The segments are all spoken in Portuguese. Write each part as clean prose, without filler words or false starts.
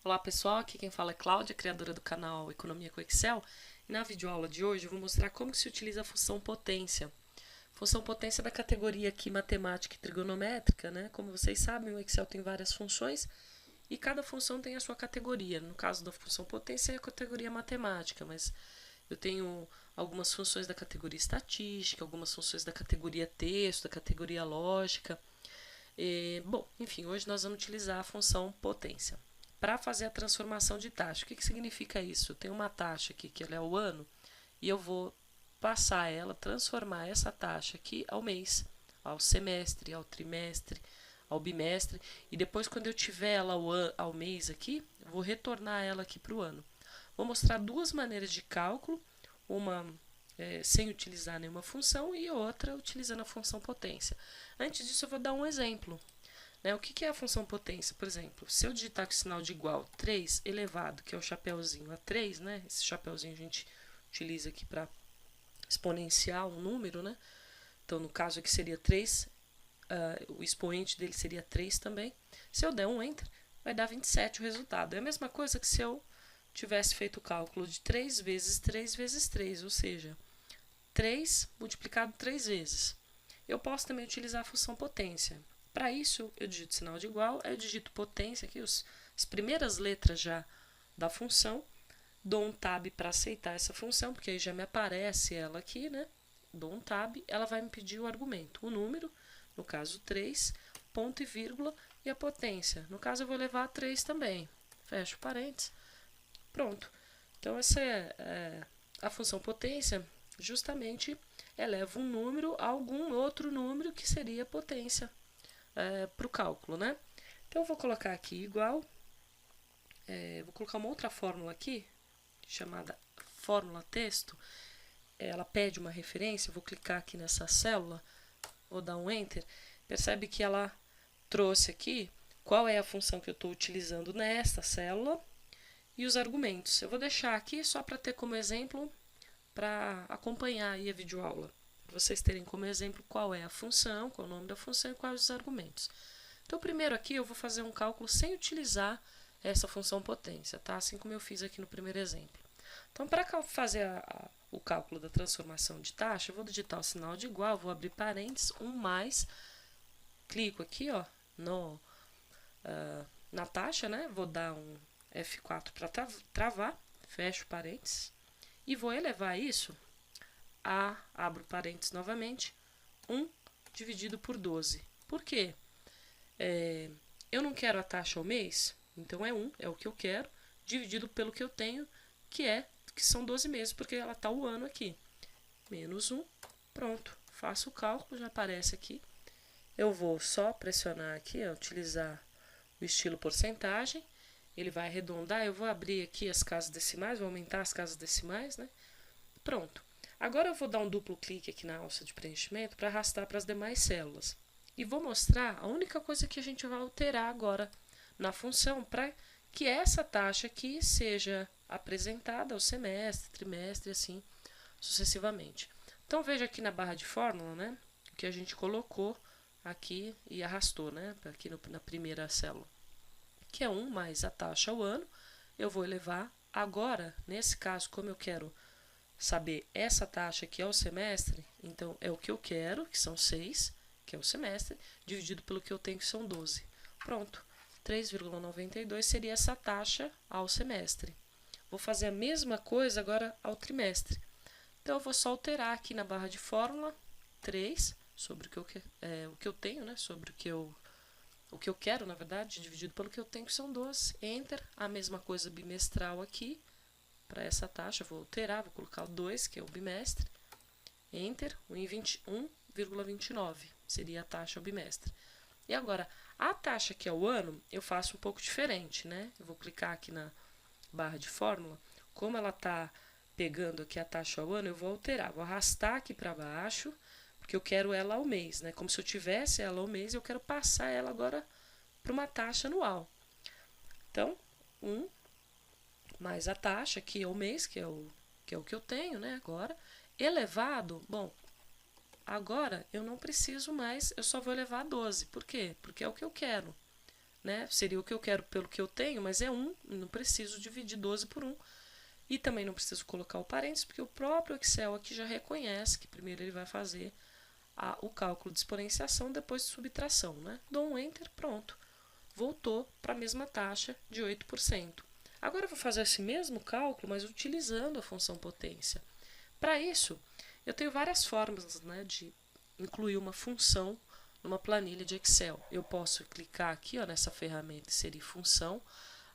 Olá pessoal, aqui quem fala é Cláudia, criadora do canal Economia com Excel. E na videoaula de hoje eu vou mostrar como que se utiliza a função potência. Função potência da categoria aqui matemática e trigonométrica, né? Como vocês sabem, o Excel tem várias funções e cada função tem a sua categoria. No caso da função potência é a categoria matemática, mas eu tenho algumas funções da categoria estatística, algumas funções da categoria texto, da categoria lógica. Bom, enfim, hoje nós vamos utilizar a função potência para fazer a transformação de taxa. O que significa isso? Eu tenho uma taxa aqui que ela é o ano e eu vou passar ela, transformar essa taxa aqui ao mês, ao semestre, ao trimestre, ao bimestre, e depois quando eu tiver ela ao mês aqui, eu vou retornar ela aqui para o ano. Vou mostrar duas maneiras de cálculo, uma sem utilizar nenhuma função e outra utilizando a função potência. Antes disso eu vou dar um exemplo. O que é a função potência? Por exemplo, se eu digitar com o sinal de igual 3 elevado, que é o chapeuzinho a 3, né? Esse chapeuzinho a gente utiliza aqui para exponenciar um número, né? Então, no caso aqui seria 3, o expoente dele seria 3 também. Se eu der um Enter, vai dar 27 o resultado. É a mesma coisa que se eu tivesse feito o cálculo de 3 vezes 3 vezes 3, ou seja, 3 multiplicado 3 vezes. Eu posso também utilizar a função potência. Para isso, eu digito sinal de igual, aí eu digito potência, aqui as primeiras letras já da função, dou um tab para aceitar essa função, porque aí já me aparece ela aqui, né? Dou um tab, ela vai me pedir o argumento, o número, no caso 3, ponto e vírgula, e a potência. No caso, eu vou levar a 3 também. Fecho parênteses. Pronto. Então, essa é a função potência, justamente eleva um número a algum outro número que seria potência. Para o cálculo, né? Então, eu vou colocar aqui igual, vou colocar uma outra fórmula aqui, chamada fórmula texto, ela pede uma referência, eu vou clicar aqui nessa célula, vou dar um Enter, percebe que ela trouxe aqui qual é a função que eu estou utilizando nesta célula e os argumentos. Eu vou deixar aqui só para ter como exemplo, para acompanhar aí a videoaula. Para vocês terem como exemplo qual é a função, qual é o nome da função e quais os argumentos. Então, primeiro aqui eu vou fazer um cálculo sem utilizar essa função potência, tá? Assim como eu fiz aqui no primeiro exemplo. Então, para fazer o cálculo da transformação de taxa, eu vou digitar o sinal de igual, vou abrir parênteses, mais, clico aqui, ó, na taxa, né? Vou dar um F4 para travar, fecho parênteses, e vou elevar isso abro parênteses novamente, 1 dividido por 12. Por quê? Eu não quero a taxa ao mês, então é 1, é o que eu quero, dividido pelo que eu tenho, que são 12 meses, porque ela está o ano aqui. Menos 1, pronto. Faço o cálculo, já aparece aqui. Eu vou só pressionar aqui, utilizar o estilo porcentagem, ele vai arredondar, eu vou abrir aqui as casas decimais, vou aumentar as casas decimais, né? Pronto. Agora eu vou dar um duplo clique aqui na alça de preenchimento para arrastar para as demais células. E vou mostrar a única coisa que a gente vai alterar agora na função para que essa taxa aqui seja apresentada ao semestre, trimestre, assim sucessivamente. Então veja aqui na barra de fórmula, né, o que a gente colocou aqui e arrastou, né, aqui na primeira célula, que é 1 mais a taxa ao ano. Eu vou elevar agora, nesse caso, como eu quero saber essa taxa aqui ao semestre, então é o que eu quero, que são 6, que é o semestre, dividido pelo que eu tenho, que são 12. Pronto, 3,92 seria essa taxa ao semestre. Vou fazer a mesma coisa agora ao trimestre. Então, eu vou só alterar aqui na barra de fórmula 3, sobre o que eu tenho, né? Sobre o que eu quero, na verdade, dividido pelo que eu tenho, que são 12. Enter, a mesma coisa bimestral aqui, para essa taxa, vou alterar, vou colocar o 2, que é o bimestre. Enter, 1,29 seria a taxa ao bimestre. E agora, a taxa que é o ano, eu faço um pouco diferente, né? Eu vou clicar aqui na barra de fórmula. Como ela está pegando aqui a taxa ao ano, eu vou alterar. Vou arrastar aqui para baixo, porque eu quero ela ao mês, né? Como se eu tivesse ela ao mês, eu quero passar ela agora para uma taxa anual. Então, 1 mais a taxa, que é o mês, que é o que eu tenho, né, agora, elevado, bom, agora eu não preciso mais, eu só vou elevar a 12. Por quê? Porque é o que eu quero, né? Seria o que eu quero pelo que eu tenho, mas é 1, não preciso dividir 12 por 1. E também não preciso colocar o parênteses, porque o próprio Excel aqui já reconhece que primeiro ele vai fazer o cálculo de exponenciação, depois de subtração, né? Dou um Enter, pronto. Voltou para a mesma taxa de 8%. Agora eu vou fazer esse mesmo cálculo, mas utilizando a função potência. Para isso, eu tenho várias formas, né, de incluir uma função numa planilha de Excel. Eu posso clicar aqui, ó, nessa ferramenta inserir função.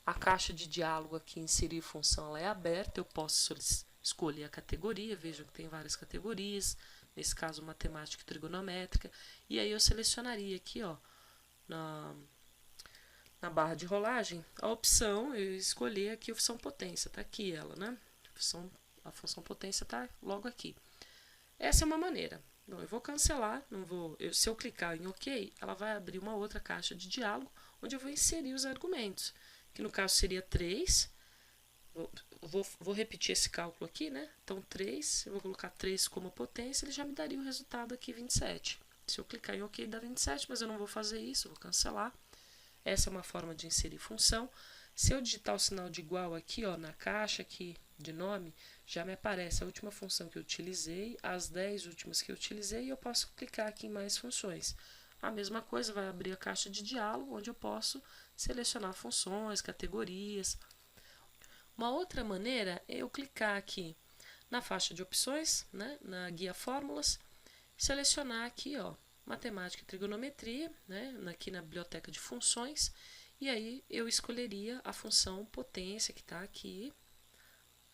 A caixa de diálogo aqui inserir função ela é aberta. Eu posso escolher a categoria. Vejam que tem várias categorias. Nesse caso, matemática e trigonométrica. E aí eu selecionaria aqui, ó, na barra de rolagem, a opção, eu escolher aqui a função potência. Tá aqui ela, né? A função potência tá logo aqui. Essa é uma maneira. Bom, eu vou cancelar, se eu clicar em OK, ela vai abrir uma outra caixa de diálogo, onde eu vou inserir os argumentos, que no caso seria 3. Vou repetir esse cálculo aqui, né? Então, 3, eu vou colocar 3 como potência, ele já me daria o resultado aqui, 27. Se eu clicar em OK, dá 27, mas eu não vou fazer isso, eu vou cancelar. Essa é uma forma de inserir função. Se eu digitar o sinal de igual aqui, ó, na caixa aqui de nome, já me aparece a última função que eu utilizei, as 10 últimas que eu utilizei, e eu posso clicar aqui em mais funções. A mesma coisa vai abrir a caixa de diálogo, onde eu posso selecionar funções, categorias. Uma outra maneira é eu clicar aqui na faixa de opções, né, na guia fórmulas, selecionar aqui, ó, matemática e trigonometria, né, aqui na biblioteca de funções, e aí eu escolheria a função potência que está aqui,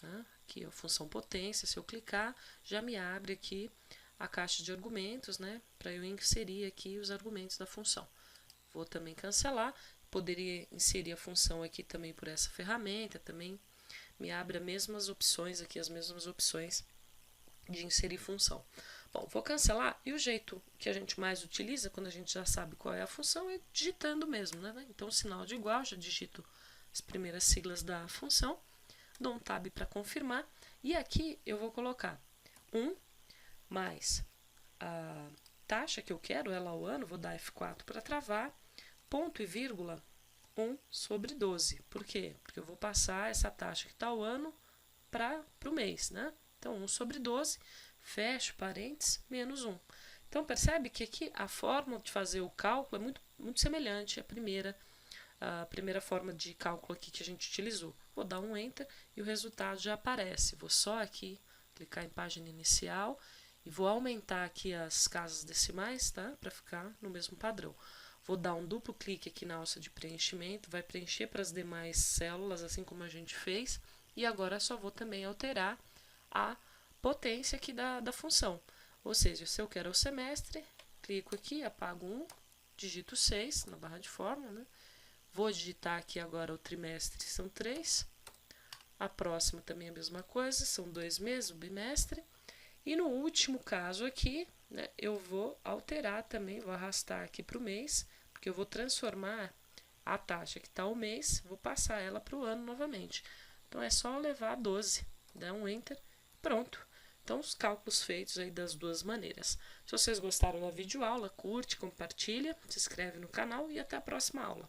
né, aqui a função potência. Se eu clicar, já me abre aqui a caixa de argumentos, né, para eu inserir aqui os argumentos da função. Vou também cancelar, poderia inserir a função aqui também por essa ferramenta, também me abre as mesmas opções aqui, as mesmas opções de inserir função. Bom, vou cancelar, e o jeito que a gente mais utiliza, quando a gente já sabe qual é a função, é digitando mesmo, né? Então, sinal de igual, já digito as primeiras siglas da função, dou um tab para confirmar, e aqui eu vou colocar 1 mais a taxa que eu quero, ela ao ano, vou dar F4 para travar, ponto e vírgula, 1 sobre 12. Por quê? Porque eu vou passar essa taxa que está ao ano para o mês, né? Então, 1 sobre 12, fecho parênteses, menos 1. Então, percebe que aqui a forma de fazer o cálculo é muito semelhante à primeira forma de cálculo aqui que a gente utilizou. Vou dar um Enter e o resultado já aparece. Vou só aqui clicar em página inicial e vou aumentar aqui as casas decimais, tá? Para ficar no mesmo padrão. Vou dar um duplo clique aqui na alça de preenchimento, vai preencher para as demais células, assim como a gente fez. E agora só vou também alterar a potência aqui da função. Ou seja, se eu quero o semestre, clico aqui, apago 1, digito 6 na barra de fórmula, né? Vou digitar aqui agora o trimestre, são 3. A próxima também é a mesma coisa, são 2 meses, o bimestre. E no último caso aqui, né, eu vou alterar também, vou arrastar aqui para o mês, porque eu vou transformar a taxa que está o mês, vou passar ela para o ano novamente. Então, é só levar 12, dar um Enter, pronto. Então, os cálculos feitos aí das duas maneiras. Se vocês gostaram da videoaula, curte, compartilha, se inscreve no canal e até a próxima aula.